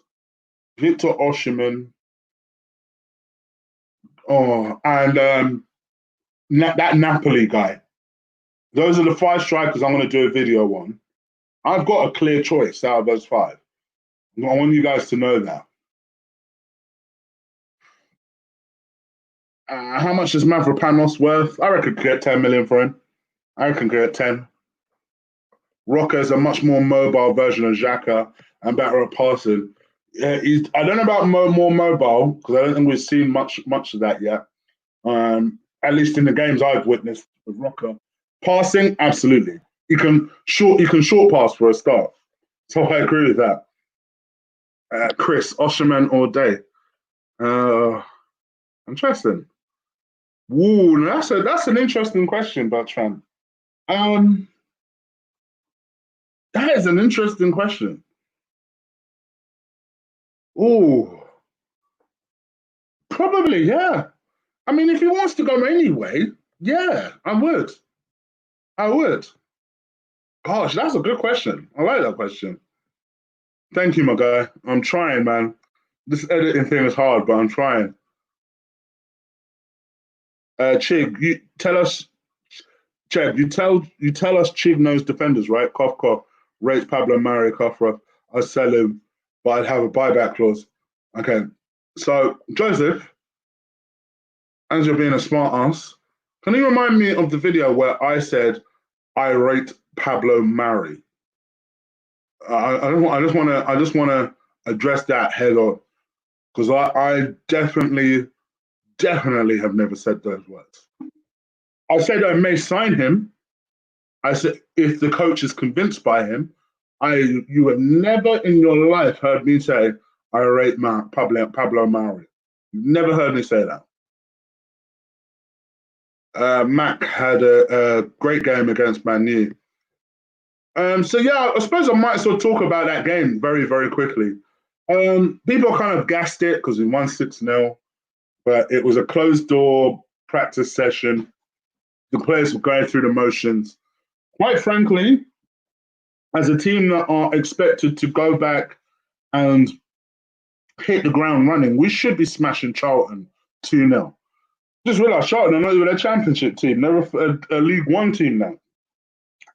Victor Osimhen, and that Napoli guy. Those are the 5 strikers I'm going to do a video on. I've got a clear choice out of those 5. I want you guys to know that. How much is Mavropanos worth? I reckon I could get 10 million for him. I reckon I could get 10. Rocker is a much more mobile version of Xhaka and better at passing. Yeah, I don't know about more mobile because I don't think we've seen much of that yet. At least in the games I've witnessed with Rocker. Passing, absolutely. You can short pass for a start. So I agree with that. Chris, Osherman all day. Interesting. Ooh, that's an interesting question, Bertrand. Um, that is an interesting question. Ooh, probably, yeah. I mean, if he wants to go anyway, yeah, I would. I would. Gosh, that's a good question. I like that question. Thank you, my guy. I'm trying, man. This editing thing is hard, but I'm trying. Chig, you tell us. Chig, you tell us. Chig knows defenders, right? Cough, cough. Rates Pablo Mari Kofra. I sell him, but I'd have a buyback clause. Okay. So Joseph, as you're being a smart ass, can you remind me of the video where I said I rate Pablo Mari? I just want to address that head on because I definitely have never said those words. I said I may sign him. I said if the coach is convinced by him. You have never in your life heard me say I rate Pablo Mari. You've never heard me say that. Mac had a great game against Man U. So yeah, I suppose I might sort of talk about that game very, very quickly. People kind of gassed it because we won 6-0, but it was a closed door practice session. The players were going through the motions. Quite frankly, as a team that are expected to go back and hit the ground running, we should be smashing Charlton 2-0. Just realised Charlton are not even a championship team. They're a League One team now.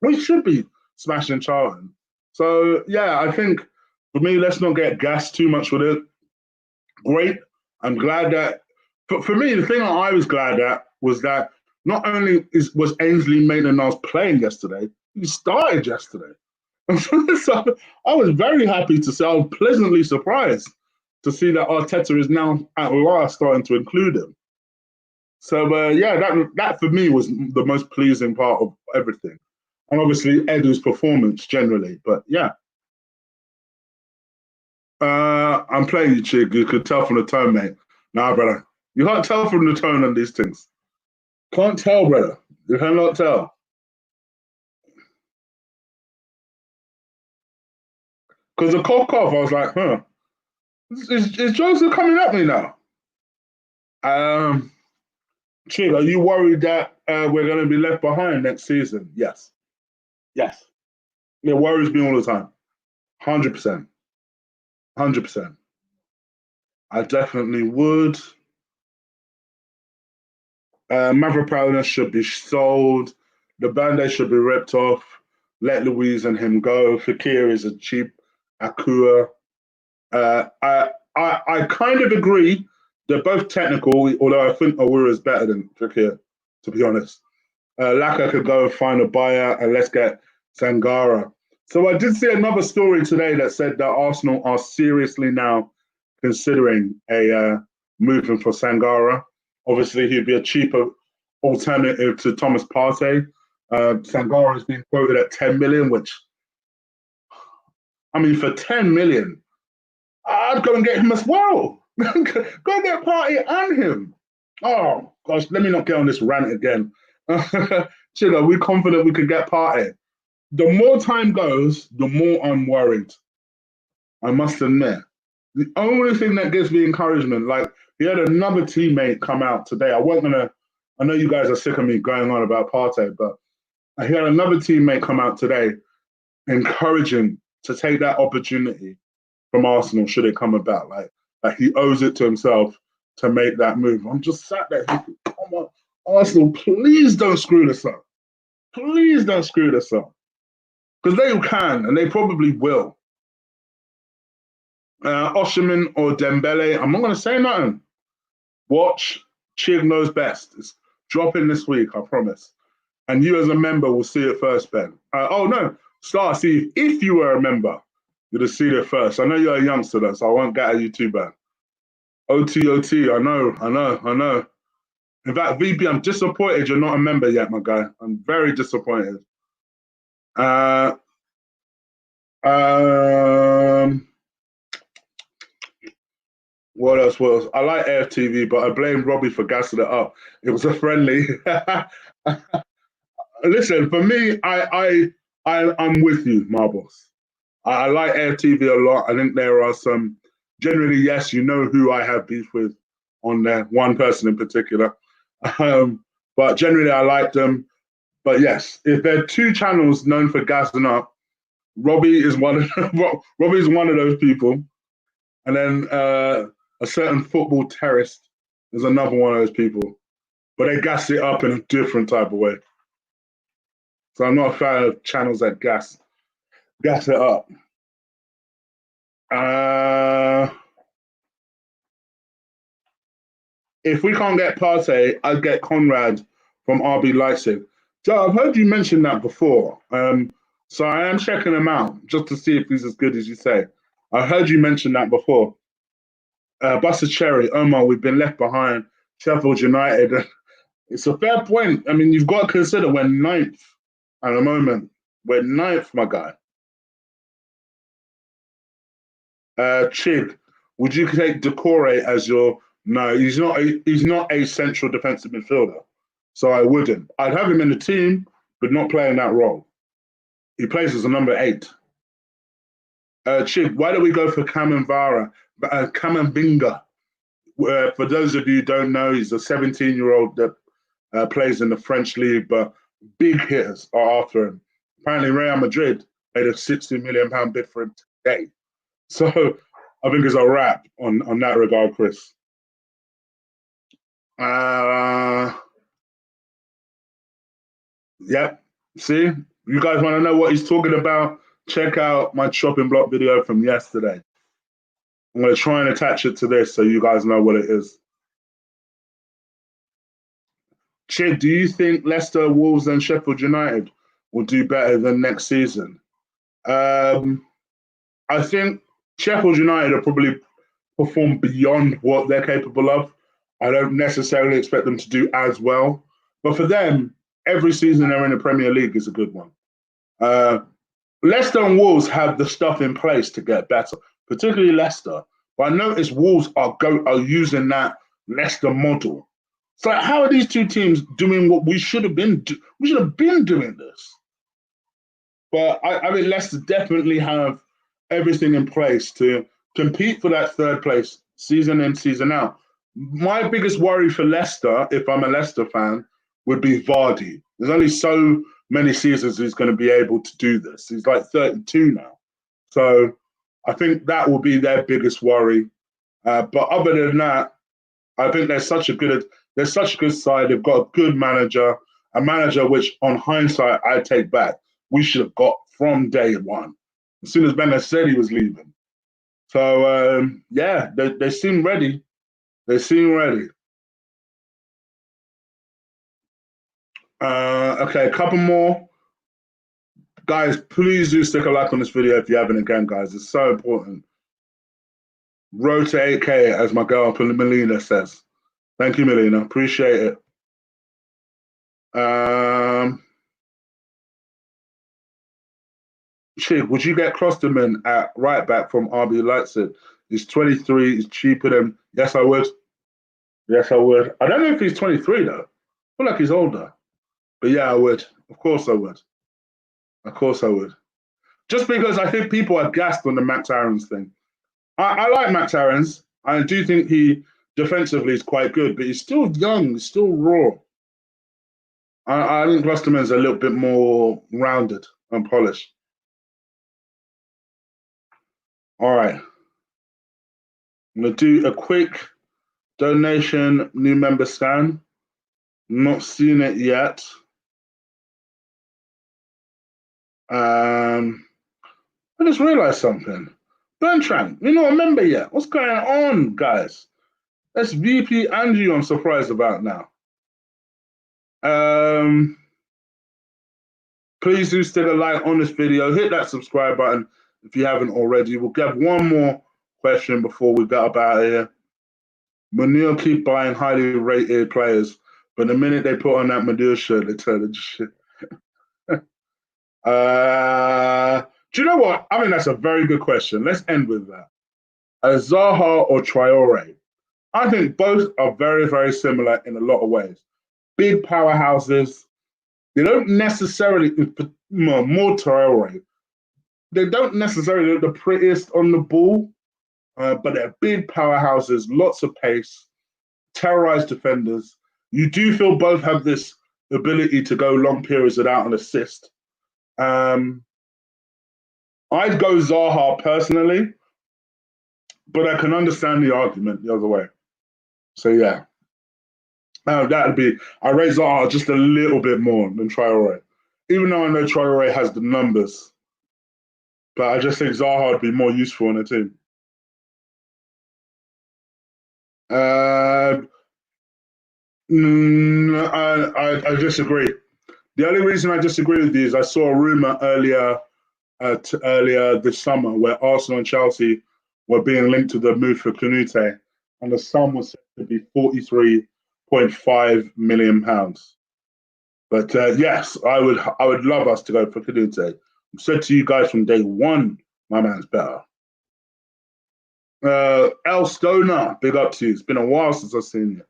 We should be smashing Charlton. So, yeah, I think for me, let's not get gassed too much with it. Great. I'm glad that, for me, the thing that I was glad at was that not only was Ainsley Maitland-Niles playing yesterday, he started yesterday. So I was very happy to say, I was pleasantly surprised to see that Arteta is now at last starting to include him. So yeah, that for me was the most pleasing part of everything, and obviously Edu's performance generally. But yeah, I'm playing you, Chig. You could tell from the tone, mate. Nah, brother, you can't tell from the tone on these things. Can't tell, brother. You cannot tell. Because the cough, I was like, huh, is Joseph coming at me now? Um, Chig, are you worried that we're going to be left behind next season? Yes. Yes. It worries me all the time. 100%. 100%. I definitely would. Mavropanos should be sold. The band-aid should be ripped off. Let Louise and him go. Fekir is a cheap Akua. I kind of agree. They're both technical, although I think Awura is better than Fekir, to be honest. Laka could go and find a buyer, and let's get Sangara. So I did see another story today that said that Arsenal are seriously now considering a movement for Sangara. Obviously, he'd be a cheaper alternative to Thomas Partey. Sangara has been quoted at 10 million, which, I mean, for 10 million, I'd go and get him as well. Go and get Partey and him. Oh, gosh, let me not get on this rant again. Chilla, we're confident we could get Partey. The more time goes, the more I'm worried. I must admit. The only thing that gives me encouragement, like he had another teammate come out today. I know you guys are sick of me going on about Partey, but he had another teammate come out today encouraging to take that opportunity from Arsenal should it come about. Like he owes it to himself to make that move. I'm just sat there thinking, come on, Arsenal, please don't screw this up. Please don't screw this up. Because they can, and they probably will. Osherman or Dembele, I'm not going to say nothing. Watch. Chig knows best. It's dropping this week, I promise. And you as a member will see it first, Ben. Oh, no. Star, see, if you were a member, you'd have seen it first. I know you're a youngster, though, so I won't get at you too bad. OT, I know. In fact, VP, I'm disappointed you're not a member yet, my guy. I'm very disappointed. Uh, um, what else? What else? I like AFTV, but I blame Robbie for gassing it up. It was a friendly. Listen, for me, I'm with you, Marbles. I like AFTV a lot. I think there are some. Generally, yes, you know who I have beef with on there. One person in particular, but generally, I like them. But yes, if there are two channels known for gassing up, Robbie is one. Robbie is one of those people, and then a certain football terrorist is another one of those people. But they gas it up in a different type of way. So I'm not a fan of channels that gas it up. If we can't get Partey, I'd get Conrad from RB Leipzig. So I've heard you mention that before. So I am checking him out just to see if he's as good as you say. I heard you mention that before. Buster Cherry, Omar, we've been left behind. Sheffield United. It's a fair point. I mean, you've got to consider we're ninth at the moment. We're ninth, my guy. Chig, would you take Decore as your? No, he's not. He's not a central defensive midfielder, so I wouldn't. I'd have him in the team, but not playing that role. He plays as a number 8. Chig, why don't we go for Kamambara, Kamambinga? For those of you who don't know, he's a 17-year-old that plays in the French league, but big hitters are after him. Apparently, Real Madrid made a £60 million bid for him today. So I think it's a wrap on that regard, Chris. Yep. See, you guys want to know what he's talking about? Check out my chopping block video from yesterday. I'm going to try and attach it to this so you guys know what it is. Chid, do you think Leicester, Wolves, and Sheffield United will do better than next season? I think Sheffield United will probably perform beyond what they're capable of. I don't necessarily expect them to do as well. But for them, every season they're in the Premier League is a good one. Leicester and Wolves have the stuff in place to get better, particularly Leicester. But I noticed Wolves are using that Leicester model. So how are these two teams doing what we should have been? We should have been doing this. But I mean, Leicester definitely have everything in place to compete for that third place season in, season out. My biggest worry for Leicester, if I'm a Leicester fan, would be Vardy. There's only so many seasons he's going to be able to do this. He's like 32 now. So I think that will be their biggest worry. But other than that, I think they're such a good side. They've got a good manager, a manager which, on hindsight, I take back. We should have got from day one. As soon as Ben said he was leaving. So, yeah, they seem ready. They seem ready. Okay, a couple more. Guys, please do stick a like on this video if you haven't again, guys. It's so important. Road to 8K, as my girl Melina says. Thank you, Melina. Appreciate it. Chig, would you get Klosterman at right back from RB Leipzig? He's 23. He's cheaper than. Yes, I would. Yes, I would. I don't know if he's 23 though. I feel like he's older. But yeah, I would. Of course, I would. Of course, I would. Just because I think people are gassed on the Max Aarons thing. I like Max Aarons. I do think he defensively is quite good, but he's still young. He's still raw. I think Klosterman's a little bit more rounded and polished. All right. I'm going to do a quick donation new member scan. Not seen it yet. I just realized something. Bertrand, you're not a member yet. What's going on, guys? That's VP and you I'm surprised about now. Please do stick a like on this video. Hit that subscribe button if you haven't already. We'll get one more question before we get up out of here. Manure keep buying highly rated players, but the minute they put on that Manure shirt, they turn into shit. Do you know what? I think that's a very good question. Let's end with that. Zaha or Traore? I think both are very, very similar in a lot of ways. Big powerhouses. They don't necessarily, more Traore, they don't necessarily look the prettiest on the ball, but they're big powerhouses, lots of pace, terrorize defenders. You do feel both have this ability to go long periods without an assist. I'd go Zaha personally, but I can understand the argument the other way. So yeah, that'd be, I rate Zaha just a little bit more than Traore, even though I know Traore has the numbers. But I just think Zaha would be more useful on the team. I disagree. The only reason I disagree with you is I saw a rumor earlier this summer where Arsenal and Chelsea were being linked to the move for Canute, and the sum was said to be £43.5 million. But yes, I would love us to go for Canute. I've said to you guys from day one, my man's better. El Stoner, big up to you. It's been a while since I've seen you.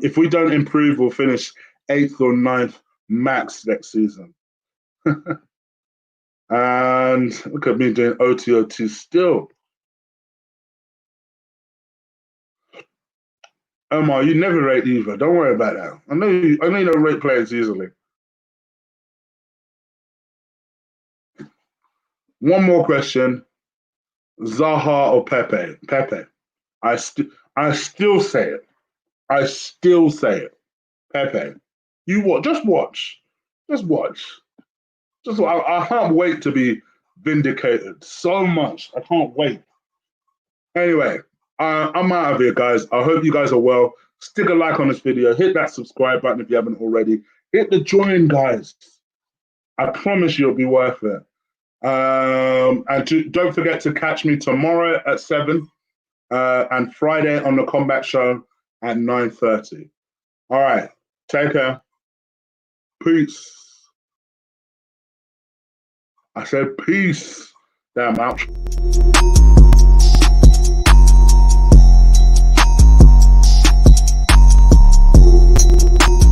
If we don't improve, we'll finish 8th or 9th max next season. And look at me doing OTOT still. Omar, you never rate either. Don't worry about that. I know you don't rate players easily. One more question. Zaha or Pepe? Pepe. I still say it. I still say it. Pepe. You what? Just watch. Just watch. I can't wait to be vindicated so much. I can't wait. Anyway, I'm out of here, guys. I hope you guys are well. Stick a like on this video. Hit that subscribe button if you haven't already. Hit the join, guys. I promise you it'll be worth it. And don't forget to catch me tomorrow at 7 and Friday on the Combat Show at 9:30. All right. Take care. Peace. I said peace. Damn, ouch.